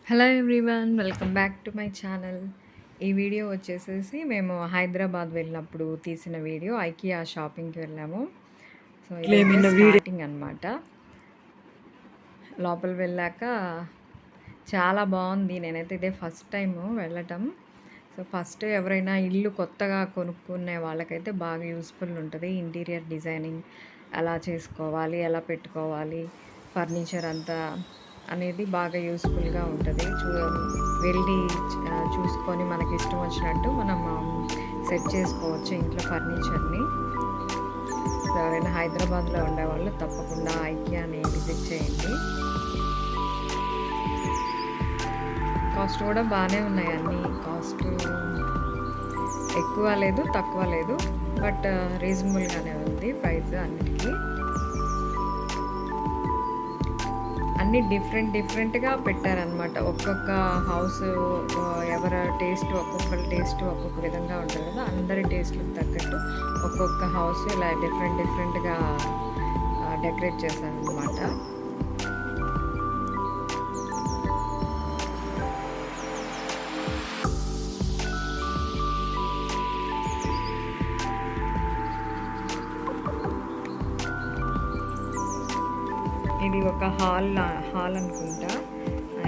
Hello everyone, welcome back to my channel. ఈ video వచ్చేసేసి మేము హైదరాబాద్ వెళ్ళినప్పుడు తీసిన వీడియో. ఐకియా షాపింగ్‌కి వెళ్ళాము. సో, ఇదైతే స్టార్టింగ్ అనమాట. లోపల వెళ్ళాక చాలా బాగుంది. నేనైతే ఇదే ఫస్ట్ టైము వెళ్ళటం. సో, ఫస్ట్ ఎవరైనా ఇల్లు కొత్తగా కొనుక్కునే వాళ్ళకైతే బాగా యూస్‌ఫుల్ ఉంటది. ఇంటీరియర్ డిజైనింగ్ ఎలా చేసుకోవాలి, ఎలా పెట్టుకోవాలి, ఫర్నిచర్ అంతా అనేది బాగా యూస్‌ఫుల్‌గా ఉంటది. వెళ్ళి చూసుకొని మనకిష్టం వచ్చినట్టు మనం సెట్ చేసుకోవచ్చు ఇంట్లో ఫర్నిచర్‌ని. సో, ఎవరైనా హైదరాబాద్‌లో ఉండేవాళ్ళు తప్పకుండా ఐకియాని విజిట్ చేయండి. కాస్ట్ కూడా బాగానే ఉన్నాయి అన్నీ. కాస్ట్ ఎక్కువ లేదు, తక్కువ లేదు. బట్ రీజనబుల్‌గానే ఉంది ప్రైస్ అన్నిటికి. అన్నీ డిఫరెంట్‌గా పెట్టారనమాట. ఒక్కొక్క హౌస్ ఎవరి టేస్ట్ ఒక్కొక్కళ్ళ టేస్ట్ ఒక్కొక్క విధంగా ఉంటది కదా! అందరి టేస్ట్‌లకు తగ్గట్టు ఒక్కొక్క హౌస్ ఇలా డిఫరెంట్‌గా డెకరేట్ చేశారనమాట. ఇది ఒక హాల్ అనుకుంటా.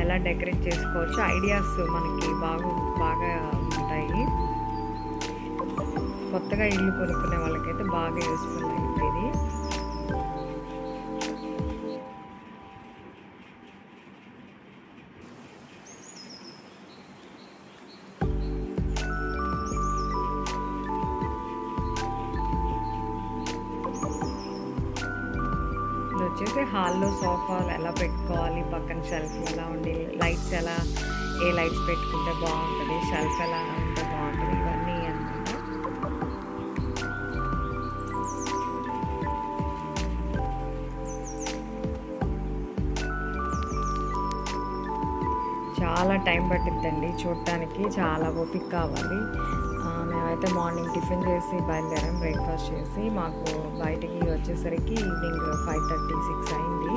ఎలా డెకరేట్ చేసుకోవచ్చు ఐడియాస్ మనకి బాగా ఉంటాయి. కొత్తగా ఇల్లు కొనుక్కునే వాళ్ళకైతే బాగా యూస్ఫుల్ అయింది ఇది. ఇది వచ్చేసి హాల్లో సోఫాలు ఎలా పెట్టుకోవాలి, పక్కన షెల్ఫ్ ఎలా ఉండి, లైట్స్ ఏ లైట్స్ పెట్టుకుంటే బాగుంటుంది, షెల్ఫ్ ఎలా ఉంటే బాగుంటుంది, ఇవన్నీ అన్నమాట. చాలా టైం పట్టిద్దండి చూడటానికి, చాలా ఓపిక కావాలి. మేమైతే మార్నింగ్ టిఫిన్ చేసి బయలుదేరాం. బ్రేక్ఫాస్ట్ చేసి మాకు బయటికి వచ్చేసరికి ఈవినింగ్ 5:30, 6 అయింది.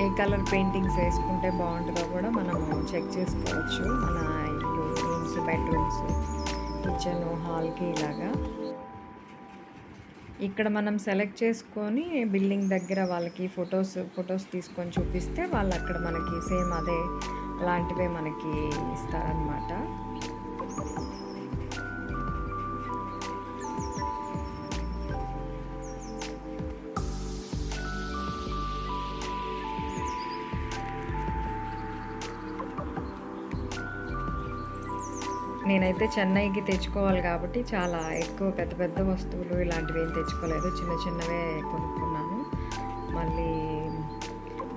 ఏ కలర్ పెయింటింగ్స్ వేసుకుంటే బాగుంటుందో కూడా మనము చెక్ చేసుకోవచ్చు. మన ఇల్లు రూమ్స్, బెడ్రూమ్స్, కిచెన్, హాల్కి ఇలాగా ఇక్కడ మనం సెలెక్ట్ చేసుకొని బిల్డింగ్ దగ్గర వాళ్ళకి ఫొటోస్ తీసుకొని చూపిస్తే వాళ్ళు అక్కడ మనకి సేమ్ అలాంటివే మనకి ఇస్తారనమాట. నేనైతే చెన్నైకి తెచ్చుకోవాలి కాబట్టి చాలా ఎక్కువ పెద్ద వస్తువులు ఇలాంటివి ఏం తెచ్చుకోలేదు. చిన్నవే కొనుక్కున్నాను. మళ్ళీ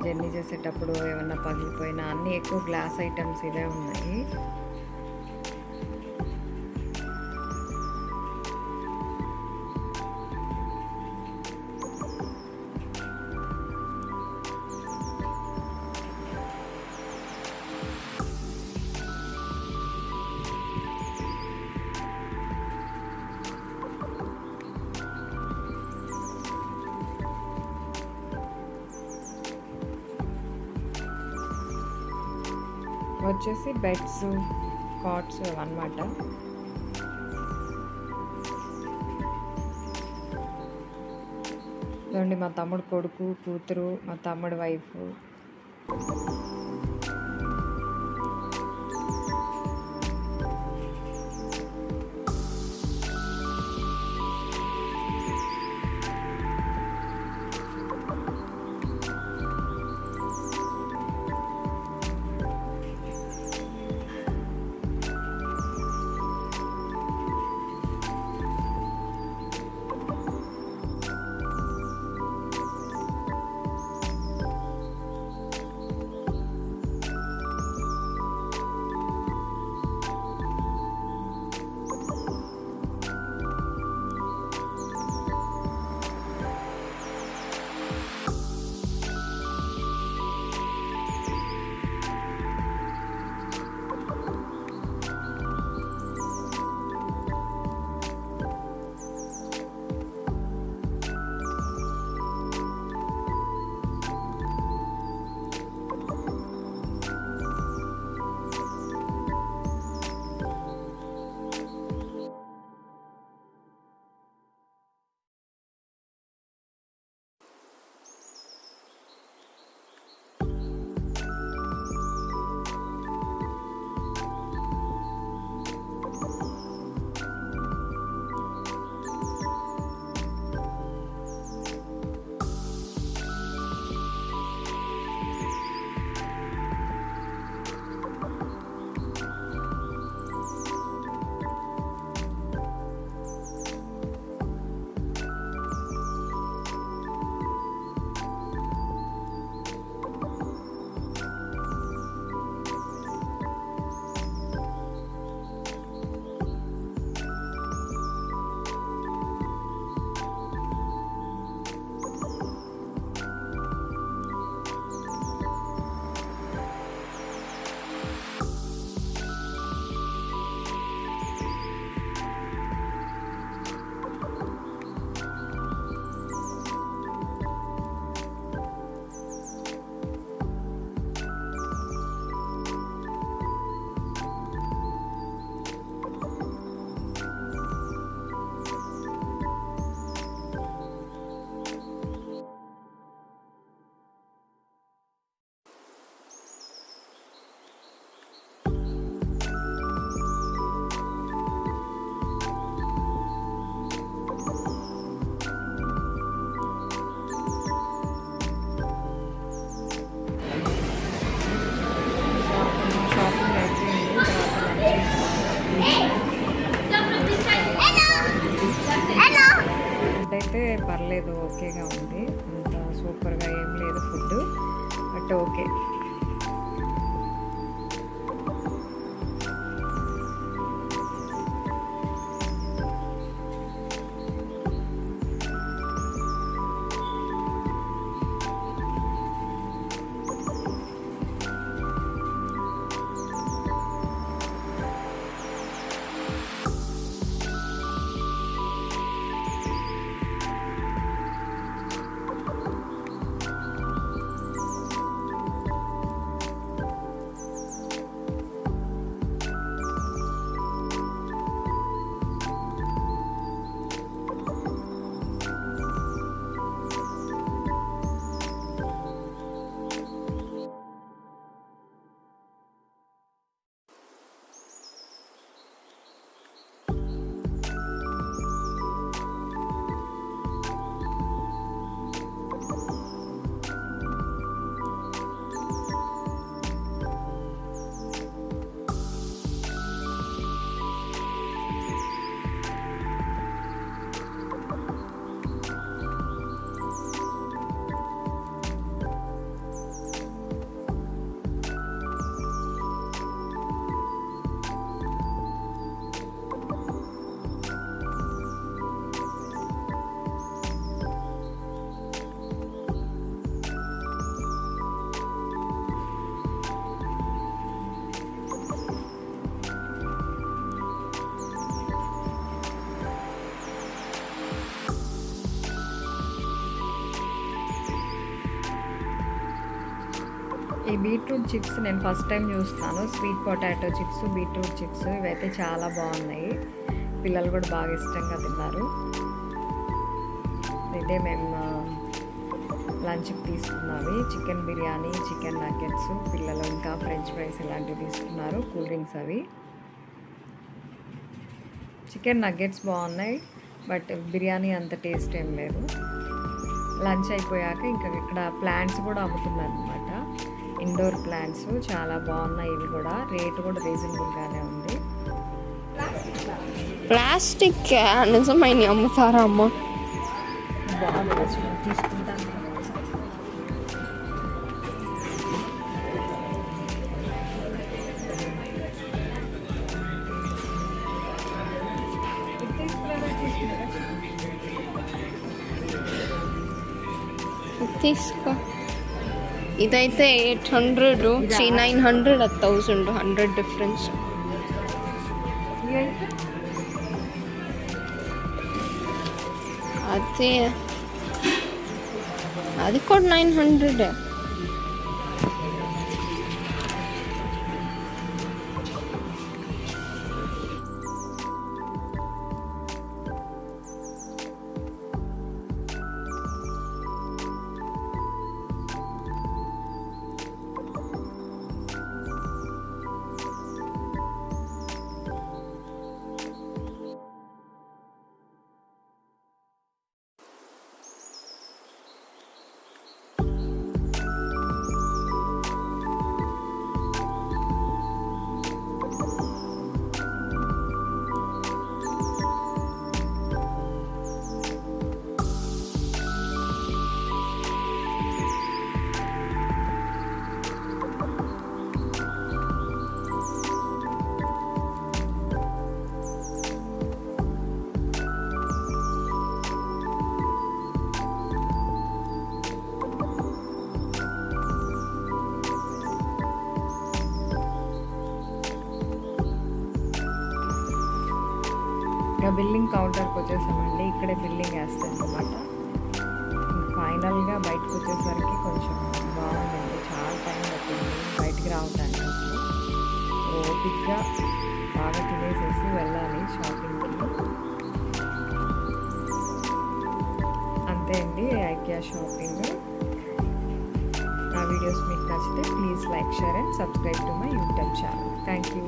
జర్నీ చేసేటప్పుడు ఏమన్నా పగిలిపోయినా అన్నీ ఎక్కువ గ్లాస్ ఐటమ్స్ ఇవే ఉన్నాయి. వచ్చేసి బెడ్స్, కాట్స్ అన్నమాట. చూడండి, మా తమ్ముడు కొడుకు, కూతురు, మా తమ్ముడు వైఫ్. పర్లేదు, ఓకేగా ఉంది. అంత సూపర్గా ఏం లేదు ఫుడ్, బట్ ఓకే. ఈ బీట్రూట్ చిప్స్ నేను ఫస్ట్ టైం చూస్తాను. Sweet potato chips, beetroot chips ఇవైతే చాలా బాగున్నాయి. పిల్లలు కూడా బాగా ఇష్టంగా తిన్నారు. అయితే మేము లంచ్కి తీసుకున్నవి చికెన్ బిర్యానీ, చికెన్ నగ్గెట్స్, పిల్లలు ఇంకా ఫ్రెంచ్ ఫ్రైస్ ఇలాంటివి తీసుకున్నారు. కూల్ డ్రింక్స్ అవి. చికెన్ నగ్గెట్స్ బాగున్నాయి, బట్ బిర్యానీ అంత టేస్ట్ ఏం లేదు. లంచ్ అయిపోయాక ఇంకా ఇక్కడ ప్లాంట్స్ కూడా అమ్ముతున్నారు అనమాట. ఇండోర్ ప్లాంట్స్ చాలా బాగున్నాయి. ఇవి కూడా రేటు కూడా రీజనబుల్గానే ఉంది. ప్లాస్టిక్ నిజమైన అమ్ముతారా అమ్మ? బాగుంది, తీసుకుంటాను. తీసుకో. ఇదైతే 800, 900, 1000, 100 డిఫరెన్స్. అది కూడా 900. ఇంకా బిల్లింగ్ కౌంటర్కి వచ్చేసామండి. ఇక్కడే బిల్లింగ్ వేస్తాను అనమాట. ఫైనల్గా బయటకు వచ్చేసరికి కొంచెం బాగుందండి. చాలా టైం పట్టింది బయటికి రావడానికి. అసలు ఓపిక్గా బాగా తినేసేసి వెళ్ళాలి షాపింగ్కి. అంతే అండి ఐకియా షాపింగ్. నా వీడియోస్ మీకు నచ్చితే please like, share and subscribe to my YouTube channel. Thank you.